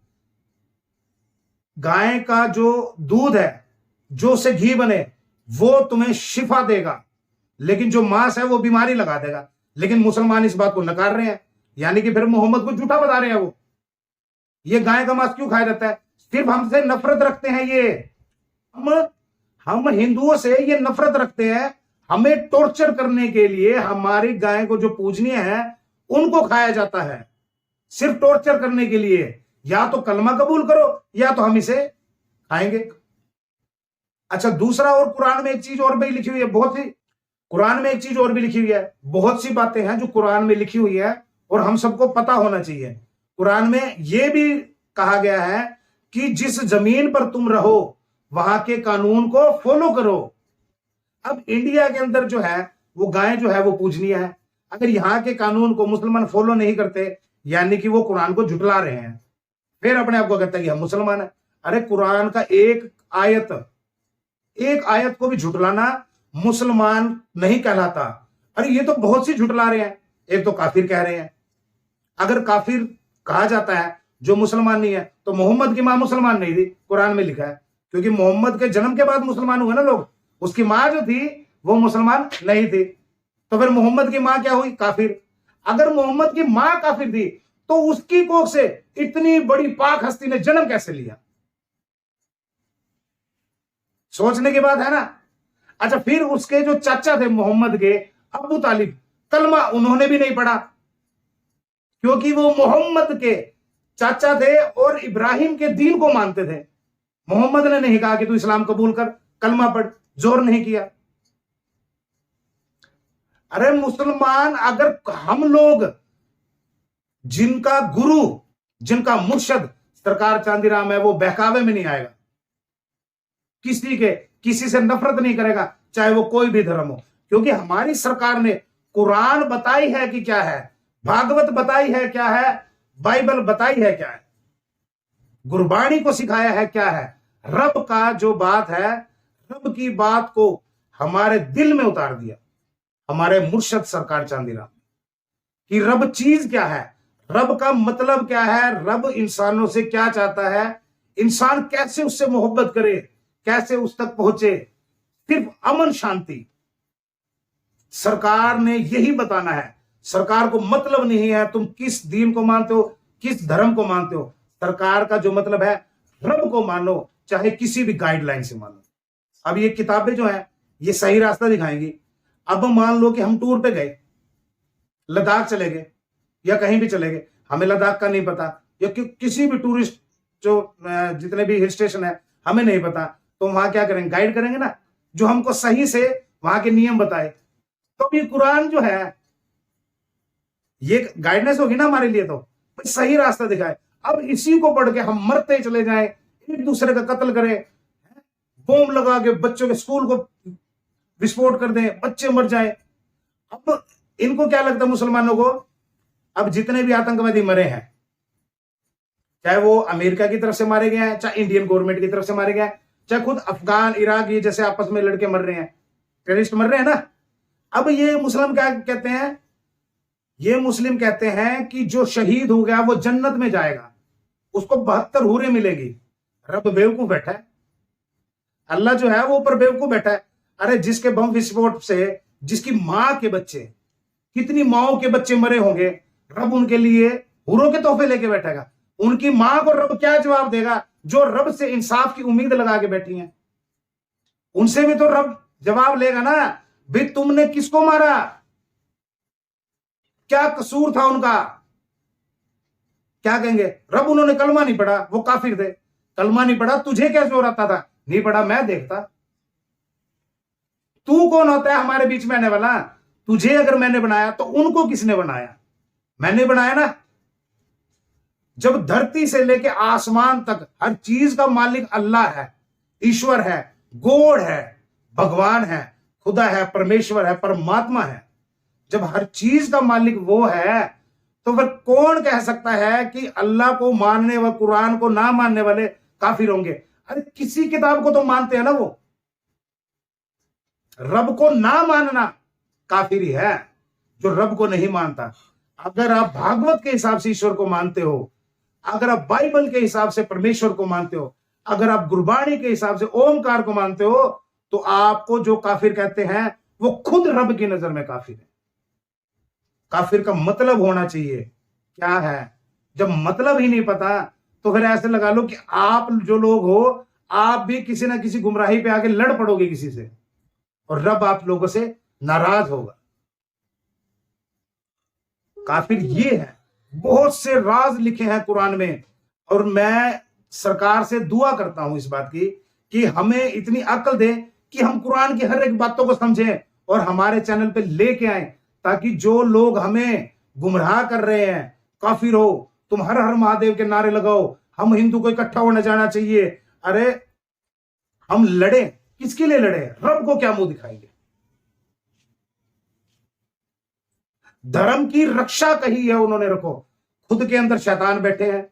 गाय का जो दूध है, जो से घी बने, वो तुम्हें शिफा देगा, लेकिन जो मांस है वो बीमारी लगा देगा। लेकिन मुसलमान इस बात को नकार रहे हैं, यानी कि फिर मोहम्मद को झूठा बता रहे हैं। वो ये गाय का मांस क्यों खाया जाता है? सिर्फ हमसे नफरत रखते हैं। ये हम हिंदुओं से ये नफरत रखते हैं, हमें टॉर्चर करने के लिए हमारी गाय को जो पूजनीय है उनको खाया जाता है, सिर्फ टॉर्चर करने के लिए। या तो कलमा कबूल करो या तो हम इसे खाएंगे। अच्छा, दूसरा, और कुरान में एक चीज और भी लिखी हुई है, बहुत सी कुरान में एक चीज और भी लिखी हुई है। बहुत सी बातें हैं जो कुरान में लिखी हुई है और हम सबको पता होना चाहिए। कुरान में यह भी कहा गया है कि जिस जमीन पर तुम रहो वहां के कानून को फॉलो करो। अब इंडिया के अंदर जो है वो गाय जो है वो पूजनीय है। अगर यहाँ के कानून को मुसलमान फॉलो नहीं करते, यानी कि वो कुरान को झुटला रहे हैं। फिर अपने आप को कहता है कि हम मुसलमान है। अरे कुरान का एक आयत को भी झुटलाना मुसलमान नहीं कहलाता। अरे ये तो बहुत सी झुटला रहे हैं। एक तो काफिर कह रहे हैं। अगर काफिर कहा जाता है जो मुसलमान नहीं है, तो मोहम्मद की मां मुसलमान नहीं थी, कुरान में लिखा है। क्योंकि मोहम्मद के जन्म के बाद मुसलमान हुए ना लोग, उसकी मां जो थी वो मुसलमान नहीं थी, तो फिर मोहम्मद की मां क्या हुई? काफिर। अगर मोहम्मद की मां काफिर थी तो उसकी कोख से इतनी बड़ी पाक हस्ती ने जन्म कैसे लिया? सोचने की बात है ना। अच्छा, फिर उसके जो चाचा थे मोहम्मद के, अबू तालिब, कलमा उन्होंने भी नहीं पढ़ा, क्योंकि वो मोहम्मद के चाचा थे और इब्राहिम के दीन को मानते थे। मोहम्मद ने नहीं कहा कि तू इस्लाम कबूल कर, कलमा पढ़, जोर नहीं किया। अरे मुसलमान, अगर हम लोग जिनका गुरु, जिनका मुर्शद सरकार चांदीराम है, वो बहकावे में नहीं आएगा, किसी से नफरत नहीं करेगा, चाहे वो कोई भी धर्म हो। क्योंकि हमारी सरकार ने कुरान बताई है कि क्या है, भागवत बताई है क्या है, बाइबल बताई है क्या है, गुरबाणी को सिखाया है क्या है। रब का जो बात है, रब की बात को हमारे दिल में उतार दिया हमारे मुर्शद सरकार चांदीराम कि रब चीज क्या है, रब का मतलब क्या है, रब इंसानों से क्या चाहता है, इंसान कैसे उससे मोहब्बत करे, कैसे उस तक पहुंचे, सिर्फ अमन शांति। सरकार ने यही बताना है। सरकार को मतलब नहीं है तुम किस दीन को मानते हो, किस धर्म को मानते हो। सरकार का जो मतलब है, रब को मानो, चाहे किसी भी गाइडलाइन से मानो। अब ये किताबें जो है ये सही रास्ता दिखाएंगी। अब मान लो कि हम टूर पे गए, लद्दाख चले गए या कहीं भी चले गए, हमें लद्दाख का नहीं पता, या किसी भी टूरिस्ट जो जितने भी हिल स्टेशन है हमें नहीं पता, तो वहां क्या करेंगे? गाइड करेंगे ना, जो हमको सही से वहां के नियम बताए। तो ये कुरान जो है ये गाइडनेस होगी ना हमारे लिए, तो सही रास्ता दिखाए। अब इसी को पढ़ के हम मरते चले जाएं, एक दूसरे का कत्ल करें, बम लगा के बच्चों के स्कूल को विस्फोट कर दें, बच्चे मर जाएं। अब इनको क्या लगता है मुसलमानों को? अब जितने भी आतंकवादी मरे हैं, चाहे वो अमेरिका की तरफ से मारे गए हैं, चाहे इंडियन गवर्नमेंट की तरफ से मारे गए हैं, चाहे खुद अफगान, इराक, ये जैसे आपस में लड़के मर रहे हैं, टेररिस्ट मर रहे हैं ना। अब ये मुस्लिम क्या कहते हैं? ये मुस्लिम कहते हैं कि जो शहीद हो गया वो जन्नत में जाएगा, उसको 72 हूरें मिलेगी। रब बेवकूफ बैठा है, अल्लाह जो है वो ऊपर बेवकूफ बैठा है। अरे जिसके बम विस्फोट से जिसकी मां के बच्चे, कितनी माओं के बच्चे मरे होंगे, रब उनके लिए हूरों के तोहफे लेके बैठेगा। उनकी मां को रब क्या जवाब देगा? जो रब से इंसाफ की उम्मीद लगा के बैठी हैं, उनसे भी तो रब जवाब लेगा ना, भाई तुमने किसको मारा, क्या कसूर था उनका? क्या कहेंगे? रब उन्होंने कलमा नहीं पढ़ा, वो काफिर थे, कलमा नहीं पढ़ा, तुझे क्या जोर आता था? नहीं पढ़ा, मैं देखता। तू कौन होता है हमारे बीच में आने वाला? तुझे अगर मैंने बनाया तो उनको किसने बनाया? मैंने बनाया ना। जब धरती से लेके आसमान तक हर चीज का मालिक अल्लाह है, ईश्वर है, गॉड है, भगवान है, खुदा है, परमेश्वर है, परमात्मा है, जब हर चीज का मालिक वो है, तो फिर कौन कह सकता है कि अल्लाह को मानने व कुरान को ना मानने वाले काफिर होंगे? अरे किसी किताब को तो मानते हैं ना वो। रब को ना मानना काफिर ही है, जो रब को नहीं मानता। अगर आप भागवत के हिसाब से ईश्वर को मानते हो, अगर आप बाइबल के हिसाब से परमेश्वर को मानते हो, अगर आप गुरबाणी के हिसाब से ओमकार को मानते हो, तो आपको जो काफिर कहते हैं वो खुद रब की नजर में काफिर है। काफिर का मतलब होना चाहिए क्या है। जब मतलब ही नहीं पता तो फिर ऐसे लगा लो कि आप जो लोग हो, आप भी किसी ना किसी गुमराही पे आके लड़ पड़ोगे किसी से, और रब आप लोगों से नाराज होगा। काफिर ये है। बहुत से राज लिखे हैं कुरान में, और मैं सरकार से दुआ करता हूं इस बात की कि हमें इतनी अक्ल दे कि हम कुरान की हर एक बातों को समझें और हमारे चैनल पे लेके आए, ताकि जो लोग हमें गुमराह कर रहे हैं, काफिर हो, तुम हर हर महादेव के नारे लगाओ, हम हिंदू को इकट्ठा होने जाना चाहिए, अरे हम लड़े, किसके लिए लड़े? रब को क्या मुंह दिखाएंगे? धर्म की रक्षा कही है उन्होंने, रखो। खुद के अंदर शैतान बैठे हैं,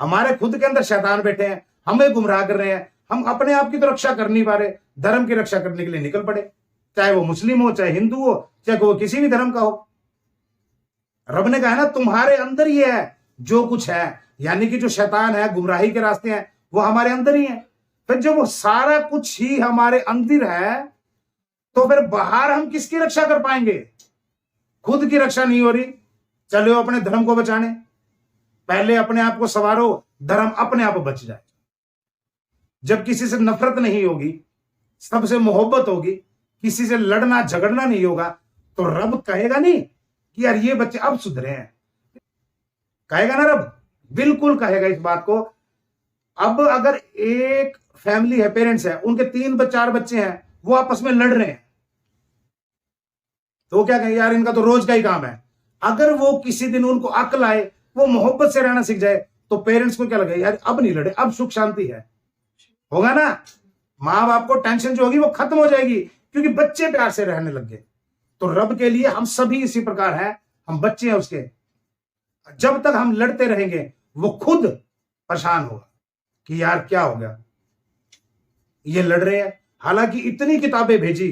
हमारे खुद के अंदर शैतान बैठे हैं, हमें गुमराह कर रहे हैं, हम अपने आप की तो रक्षा कर नहीं पा रहे, धर्म की रक्षा करने के लिए निकल पड़े, चाहे वो मुस्लिम हो, चाहे हिंदू हो, चाहे वो किसी भी धर्म का हो। रब ने कहा है ना, तुम्हारे अंदर ही है जो कुछ है, यानी कि जो शैतान है, गुमराही के रास्ते हैं, वो हमारे अंदर ही है। फिर जब वो सारा कुछ ही हमारे अंदर है, तो फिर बाहर हम किसकी रक्षा कर पाएंगे? खुद की रक्षा नहीं हो रही, चलो अपने धर्म को बचाने, पहले अपने आप को संवारो, धर्म अपने आप बच जाए। जब किसी से नफरत नहीं होगी, सबसे मोहब्बत होगी, किसी से लड़ना झगड़ना नहीं होगा, तो रब कहेगा नहीं कि यार ये बच्चे अब सुधरे हैं। कहेगा ना रब? बिल्कुल कहेगा इस बात को। अब अगर एक फैमिली है, पेरेंट्स है, उनके 3-4 बच्चे हैं, वो आपस में लड़ रहे हैं, तो वो क्या कहेंगे? यार इनका तो रोज का ही काम है। अगर वो किसी दिन उनको अक्ल आए, वो मोहब्बत से रहना सीख जाए, तो पेरेंट्स को क्या लगे? यार अब नहीं लड़े, अब सुख शांति है, होगा ना? मां बाप को टेंशन जो होगी वो खत्म हो जाएगी, क्योंकि बच्चे प्यार से रहने लग गए। तो रब के लिए हम सभी इसी प्रकार हैं, हम बच्चे हैं उसके। जब तक हम लड़ते रहेंगे, वो खुद परेशान होगा कि यार क्या हो गया, ये लड़ रहे हैं, हालांकि इतनी किताबें भेजी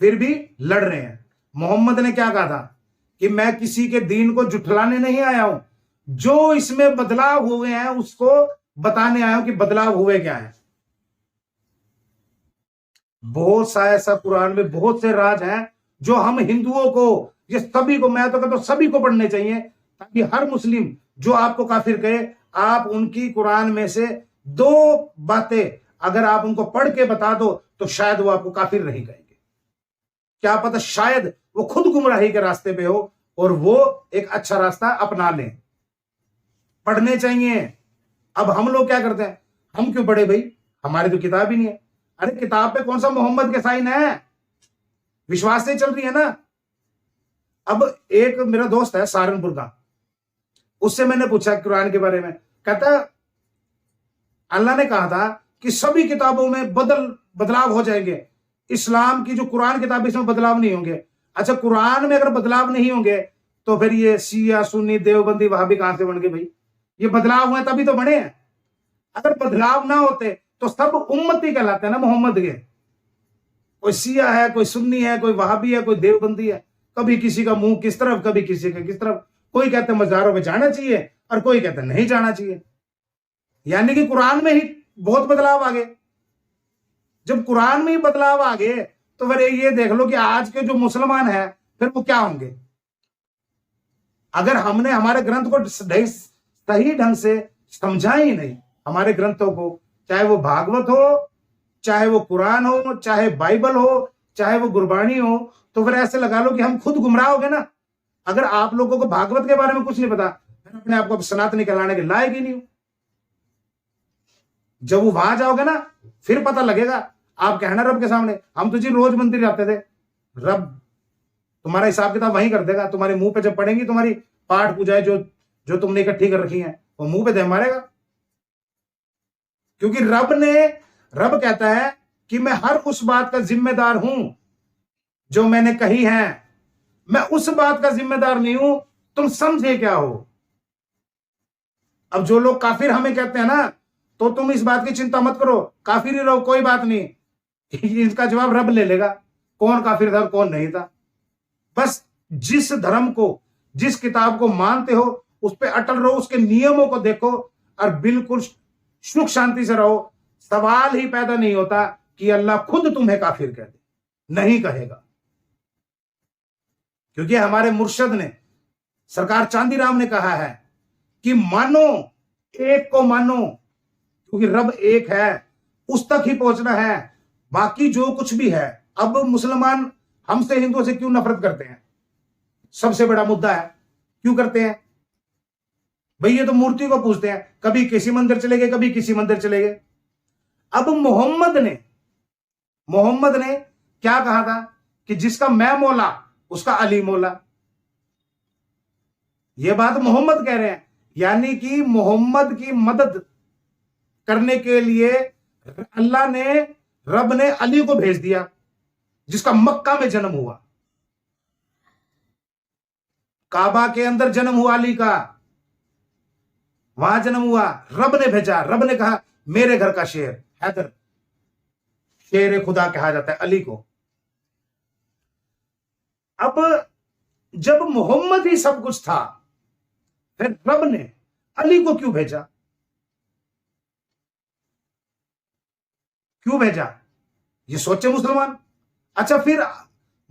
फिर भी लड़ रहे हैं। मोहम्मद ने क्या कहा था कि मैं किसी के दीन को जुठलाने नहीं आया हूं, जो इसमें बदलाव हुए हैं उसको बताने आया हूं कि बदलाव हुए क्या है। बहुत सा ऐसा कुरान में बहुत से राज हैं जो हम हिंदुओं को, ये सभी को, मैं तो कहता हूं सभी को पढ़ने चाहिए, ताकि हर मुस्लिम जो आपको काफिर कहे, आप उनकी कुरान में से 2 बातें अगर आप उनको पढ़ के बता दो, तो शायद वो आपको काफिर नहीं कहेंगे। क्या पता शायद वो खुद गुमराही के रास्ते पे हो और वो एक अच्छा रास्ता अपना लें। पढ़ने चाहिए। अब हम लोग क्या करते हैं? हम क्यों पढ़े भाई, हमारी तो किताब ही नहीं है। अरे किताब पे कौन सा मोहम्मद के साइन है? विश्वास से चल रही है ना। अब एक मेरा दोस्त है सहारनपुर का, उससे मैंने पूछा कुरान के बारे में, कहता अल्लाह ने कहा था कि सभी किताबों में बदलाव हो जाएंगे, इस्लाम की जो कुरान किताब इसमें बदलाव नहीं होंगे। अच्छा, कुरान में अगर बदलाव नहीं होंगे तो फिर ये शिया, सुन्नी, देवबंदी, वहाबी कहां से बन गए भाई? ये बदलाव हुए तभी तो बने हैं। अगर बदलाव ना होते तो सब उम्मती कहलाते हैं ना मोहम्मद के। कोई शिया है, कोई सुन्नी है, कोई वहाबी है, कोई देवबंदी है, कभी किसी का मुंह किस तरफ, कभी किसी का किस तरफ। कोई कहते मज़ारों में जाना चाहिए और कोई कहते नहीं जाना चाहिए। यानी कि कुरान में ही बहुत बदलाव आ गए। जब कुरान में ही बदलाव आ गए तो फिर ये देख लो कि आज के जो मुसलमान हैं फिर वो क्या होंगे? अगर हमने हमारे ग्रंथ को सही ढंग से समझा ही नहीं, हमारे ग्रंथों को, चाहे वो भागवत हो, चाहे वो कुरान हो, चाहे बाइबल हो, चाहे वो गुरबानी हो, तो फिर ऐसे लगा लो कि हम खुद गुमराह हो गए ना। अगर आप लोगों को भागवत के बारे में कुछ नहीं पता, फिर अपने आप को सनातनी कहलाने के लायक ही नहीं हो। जब वो वहां जाओगे ना, फिर पता लगेगा। आप कहना रब के सामने, हम तो जी रोज मंदिर जाते थे, रब तुम्हारा हिसाब किताब वहीं कर देगा। तुम्हारे मुंह पे जब पड़ेंगी तुम्हारी पाठ पूजाएं जो तुमने इकट्ठी कर रखी हैं, वो मुंह पे दे मारेगा। क्योंकि रब कहता है कि मैं हर उस बात का जिम्मेदार हूं जो मैंने कही है, मैं उस बात का जिम्मेदार नहीं हूं, तुम समझे क्या हो। अब जो लोग काफिर हमें कहते हैं ना, तो तुम इस बात की चिंता मत करो, काफिर ही रहो, कोई बात नहीं। इसका जवाब रब ले लेगा, कौन काफिर था और कौन नहीं था। बस जिस धर्म को, जिस किताब को मानते हो उस पर अटल रहो, उसके नियमों को देखो और बिल्कुल सुख शांति से रहो। सवाल ही पैदा नहीं होता कि अल्लाह खुद तुम्हें काफिर कह दे, नहीं कहेगा। क्योंकि हमारे मुर्शद ने, सरकार चांदीराम ने कहा है कि मानो, एक को मानो, क्योंकि रब एक है, उस तक ही पहुंचना है, बाकी जो कुछ भी है। अब मुसलमान हमसे, हिंदुओं से क्यों नफरत करते हैं? सबसे बड़ा मुद्दा है, क्यों करते हैं भाई? ये तो मूर्ति को पूजते हैं, कभी किसी मंदिर चले गए, कभी किसी मंदिर चले गए। अब मोहम्मद ने क्या कहा था कि जिसका मैं मौला उसका अली मौला। यह बात मोहम्मद कह रहे हैं, यानी कि मोहम्मद की मदद करने के लिए अल्लाह ने, रब ने अली को भेज दिया, जिसका मक्का में जन्म हुआ, काबा के अंदर जन्म हुआ अली का, वहां जन्म हुआ। रब ने भेजा, रब ने कहा मेरे घर का शेर हैदर, शेर खुदा कहा जाता है अली को। अब जब मोहम्मद ही सब कुछ था, फिर रब ने अली को क्यों भेजा? क्यों भेजा? ये सोचे मुसलमान। अच्छा, फिर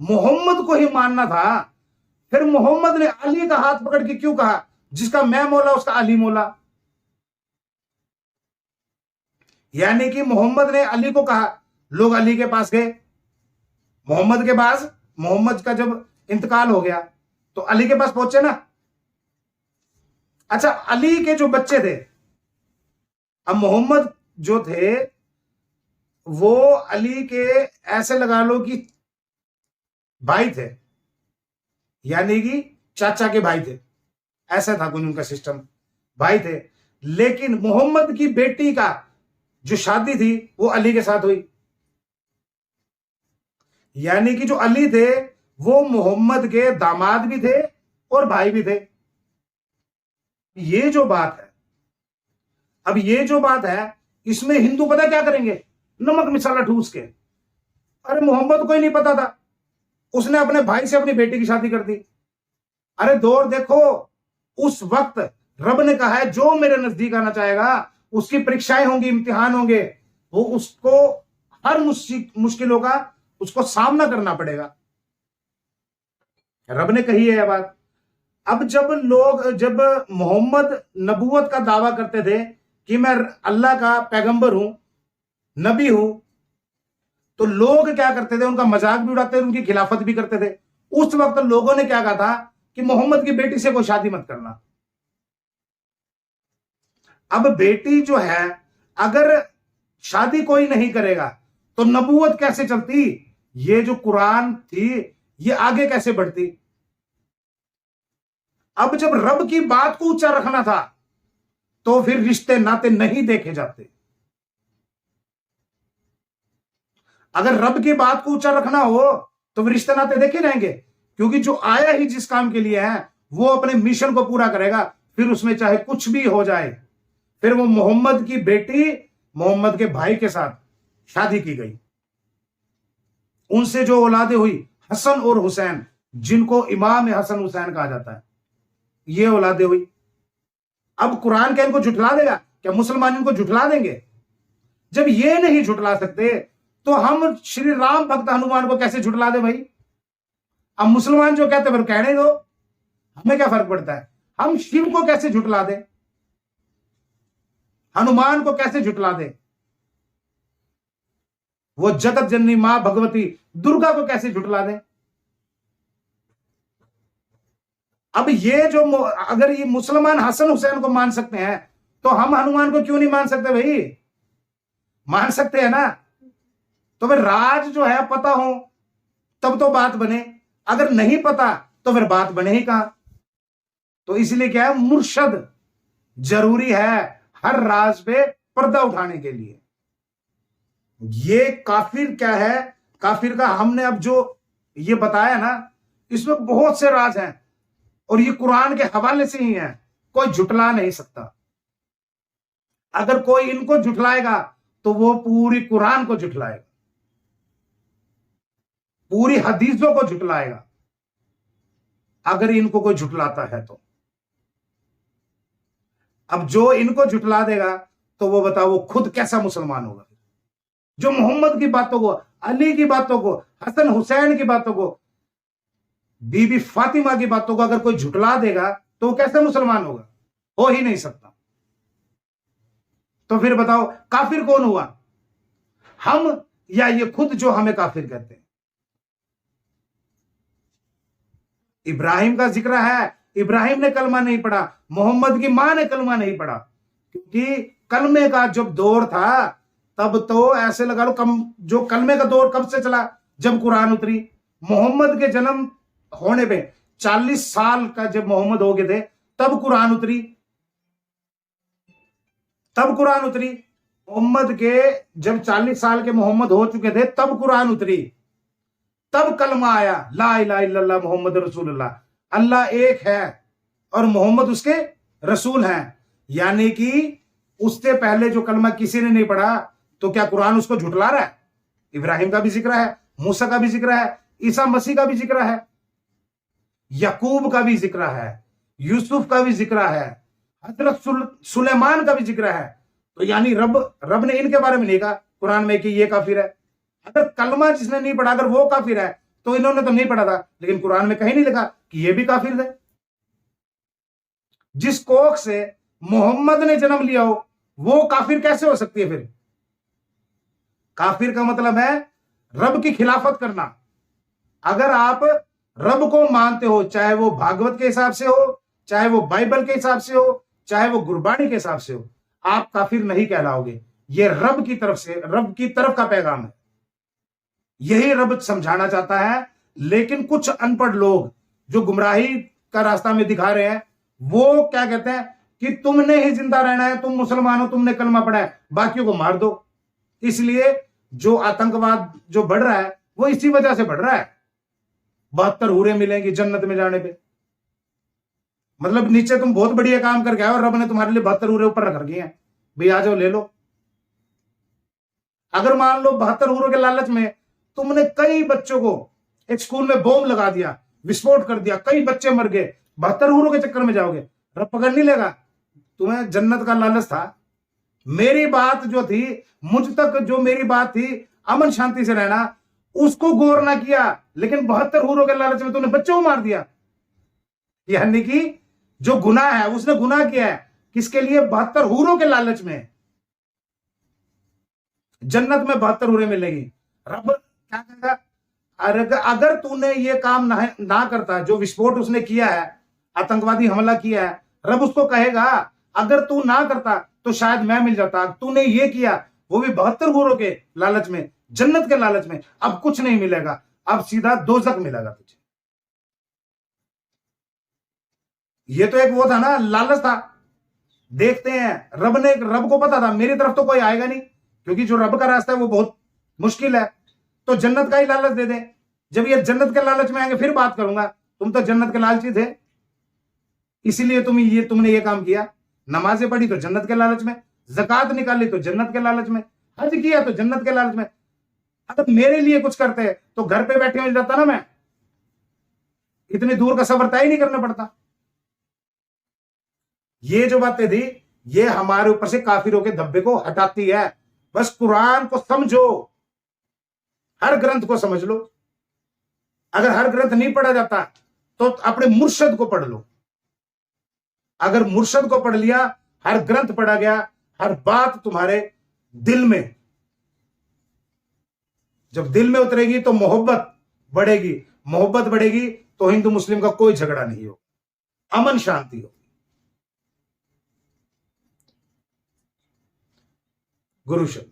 मोहम्मद को ही मानना था, फिर मोहम्मद ने अली का हाथ पकड़ के क्यों कहा जिसका मैं मौला उसका अली मौला? यानी कि मोहम्मद ने अली को कहा, लोग अली के पास गए, मोहम्मद के पास, मोहम्मद का जब इंतकाल हो गया तो अली के पास पहुंचे ना। अच्छा, अली के जो बच्चे थे, अब मोहम्मद जो थे वो अली के ऐसे लगा लो कि भाई थे, यानी कि चाचा के भाई थे, ऐसा था कुछ उनका सिस्टम, भाई थे। लेकिन मोहम्मद की बेटी का जो शादी थी वो अली के साथ हुई, यानी कि जो अली थे वो मोहम्मद के दामाद भी थे और भाई भी थे। ये जो बात है, अब ये जो बात है, इसमें हिंदू पता क्या करेंगे? नमक मिसाला ठूस के, अरे मोहम्मद को ही नहीं पता था, उसने अपने भाई से अपनी बेटी की शादी कर दी। अरे दौर देखो, उस वक्त रब ने कहा है जो मेरे नजदीक आना चाहेगा उसकी परीक्षाएं होंगी, इम्तिहान होंगे, वो उसको हर मुश्किलों का उसको सामना करना पड़ेगा। रब ने कही है यह बात। अब जब मोहम्मद नबूवत का दावा करते थे कि मैं अल्लाह का पैगंबर हूं, नबी हूं, तो लोग क्या करते थे? उनका मजाक भी उड़ाते थे, उनकी खिलाफत भी करते थे। उस वक्त लोगों ने क्या कहा था कि मोहम्मद की बेटी से कोई शादी मत करना। अब बेटी जो है, अगर शादी कोई नहीं करेगा तो नबूवत कैसे चलती? ये जो कुरान थी ये आगे कैसे बढ़ती? अब जब रब की बात को ऊंचा रखना था तो फिर रिश्ते नाते नहीं देखे जाते। अगर रब की बात को ऊंचा रखना हो तो फिर रिश्ते नाते देखे जाएंगे, क्योंकि जो आया ही जिस काम के लिए है वो अपने मिशन को पूरा करेगा, फिर उसमें चाहे कुछ भी हो जाए। फिर वो मोहम्मद की बेटी मोहम्मद के भाई के साथ शादी की गई, उनसे जो औलादे हुई हसन और हुसैन, जिनको इमाम हसन हुसैन कहा जाता है, ये औलादे हुई। अब कुरान क्या इनको झुठला देगा? क्या मुसलमान इनको झुठला देंगे? जब ये नहीं झुठला सकते तो हम श्री राम भक्त हनुमान को कैसे झुठला दे भाई? अब मुसलमान जो कहते हैं फिर कहने दो, हमें क्या फर्क पड़ता है? हम शिव को कैसे झुठला दे, हनुमान को कैसे झुठला दे, वो जगत जननी मां भगवती दुर्गा को कैसे झुठला दे? अब ये जो, अगर ये मुसलमान हसन हुसैन को मान सकते हैं तो हम हनुमान को क्यों नहीं मान सकते भाई? मान सकते हैं ना। तो फिर राज जो है पता हो तब तो बात बने, अगर नहीं पता तो फिर बात बने ही कहां? तो इसलिए क्या है, मुर्शद जरूरी है हर राज पे पर्दा उठाने के लिए। ये काफिर क्या है, काफिर का हमने अब जो ये बताया ना, इसमें बहुत से राज हैं और ये कुरान के हवाले से ही है, कोई झुठला नहीं सकता। अगर कोई इनको झुठलाएगा तो वो पूरी कुरान को झुठलाएगा, पूरी हदीसों को झुठलाएगा, अगर इनको कोई झुठलाता है तो। अब जो इनको झुठला देगा तो वो बताओ वो खुद कैसा मुसलमान होगा? जो मोहम्मद की बातों को, अली की बातों को, हसन हुसैन की बातों को, बीबी फातिमा की बातों को अगर कोई झुटला देगा तो वो कैसे मुसलमान होगा? हो ही नहीं सकता। तो फिर बताओ काफिर कौन हुआ, हम या ये खुद जो हमें काफिर कहते हैं? इब्राहिम का जिक्र है, इब्राहिम ने कलमा नहीं पढ़ा, मोहम्मद की मां ने कलमा नहीं पढ़ा, क्योंकि कलमे का जब दौर था तब तो ऐसे लगा लो जो कलमे का दौर कब से चला, जब कुरान उतरी। मोहम्मद के जन्म होने पे 40 साल का जब मोहम्मद हो गए थे तब कुरान उतरी, तब कुरान उतरी। मोहम्मद के जब 40 साल के मोहम्मद हो चुके थे तब कुरान उतरी, तब कलमा आया, ला इलाहा इल्लल्लाह मोहम्मद रसूलुल्लाह, अल्लाह एक है और मोहम्मद उसके रसूल हैं। यानी कि उससे पहले जो कलमा किसी ने नहीं पढ़ा तो क्या कुरान उसको झुटला रहा है? इब्राहिम का भी जिक्र है, मूसा का भी जिक्र है, ईसा मसीह का भी जिक्र है, यकूब का भी जिक्र है, यूसुफ का भी जिक्र है, हजरत सुलेमान का भी जिक्र है। तो यानी रब ने इनके बारे में नहीं कहा कुरान में कि ये काफिर है। अगर कलमा जिसने नहीं पढ़ा अगर वो काफिर है तो इन्होंने तो नहीं पढ़ा था, लेकिन कुरान में कहीं नहीं लिखा कि ये भी काफिर है। जिस कोख से मोहम्मद ने जन्म लिया हो वो काफिर कैसे हो सकती है? फिर काफिर का मतलब है रब की खिलाफत करना। अगर आप रब को मानते हो, चाहे वो भागवत के हिसाब से हो, चाहे वो बाइबल के हिसाब से हो, चाहे वो गुरबानी के हिसाब से हो, आप काफिर नहीं कहलाओगे। ये रब की तरफ से, रब की तरफ का पैगाम है, यही रब समझाना चाहता है। लेकिन कुछ अनपढ़ लोग जो गुमराही का रास्ता में दिखा रहे हैं वो क्या कहते हैं कि तुमने ही जिंदा रहना है, तुम मुसलमान हो, तुमने कलमा पढ़ा है, बाकियों को मार दो। इसलिए जो आतंकवाद जो बढ़ रहा है वो इसी वजह से बढ़ रहा है। 72 हूरें मिलेंगी जन्नत में जाने पे, मतलब नीचे तुम बहुत बढ़िया काम करके आए और रब ने तुम्हारे लिए 72 हूरें ऊपर रख रखी हैं, भाई आ जाओ ले लो। अगर मान लो 72 हूरों के लालच में तुमने कई बच्चों को एक स्कूल में बॉम्ब लगा दिया, विस्फोट कर दिया, कई बच्चे मर गए, 72 हूरों के चक्कर में जाओगे, रब पकड़ नहीं लेगा? तुम्हें जन्नत का लालच था। मेरी बात जो थी, मुझ तक जो मेरी बात थी अमन शांति से रहना, उसको गौर ना किया, लेकिन 72 हूरों के लालच में तुमने बच्चों को मार दिया। यानी कि जो गुनाह है उसने गुनाह किया है किसके लिए? 72 हूरों के लालच में। जन्नत में 72 हूरें मिलेगी। रब क्या कहेगा? अगर तूने ये काम ना करता, जो विस्फोट उसने किया है, आतंकवादी हमला किया है, रब उसको कहेगा अगर तू ना करता तो शायद मैं मिल जाता। तूने ये किया, वो भी 72 हूरों के लालच में, जन्नत के लालच में। अब कुछ नहीं मिलेगा, अब सीधा दोजख मिलेगा तुझे। ये तो एक वो था ना, लालच था। देखते हैं, रब को पता था मेरी तरफ तो कोई आएगा नहीं, क्योंकि जो रब का रास्ता है वो बहुत मुश्किल है, तो जन्नत का ही लालच दे दे। जब ये जन्नत के लालच में आएंगे फिर बात करूंगा, तुम तो जन्नत के लालची थे, इसीलिए तुमने ये काम किया। नमाजें पढ़ी तो जन्नत के लालच में, ज़कात निकाली तो जन्नत के लालच में, हज किया तो जन्नत के लालच में। अगर मेरे लिए कुछ करते तो घर पे बैठे मिल जाता ना, मैं इतनी दूर का सफर तय नहीं करना पड़ता। ये जो बातें थी ये हमारे ऊपर से काफिरों के धब्बे को हटाती है। बस कुरान को समझो, हर ग्रंथ को समझ लो। अगर हर ग्रंथ नहीं पढ़ा जाता तो अपने मुर्शद को पढ़ लो। अगर मुर्शद को पढ़ लिया, हर ग्रंथ पढ़ा गया, हर बात तुम्हारे दिल में, जब दिल में उतरेगी तो मोहब्बत बढ़ेगी, मोहब्बत बढ़ेगी तो हिंदू मुस्लिम का कोई झगड़ा नहीं हो, अमन शांति हो। गुरु शब्द।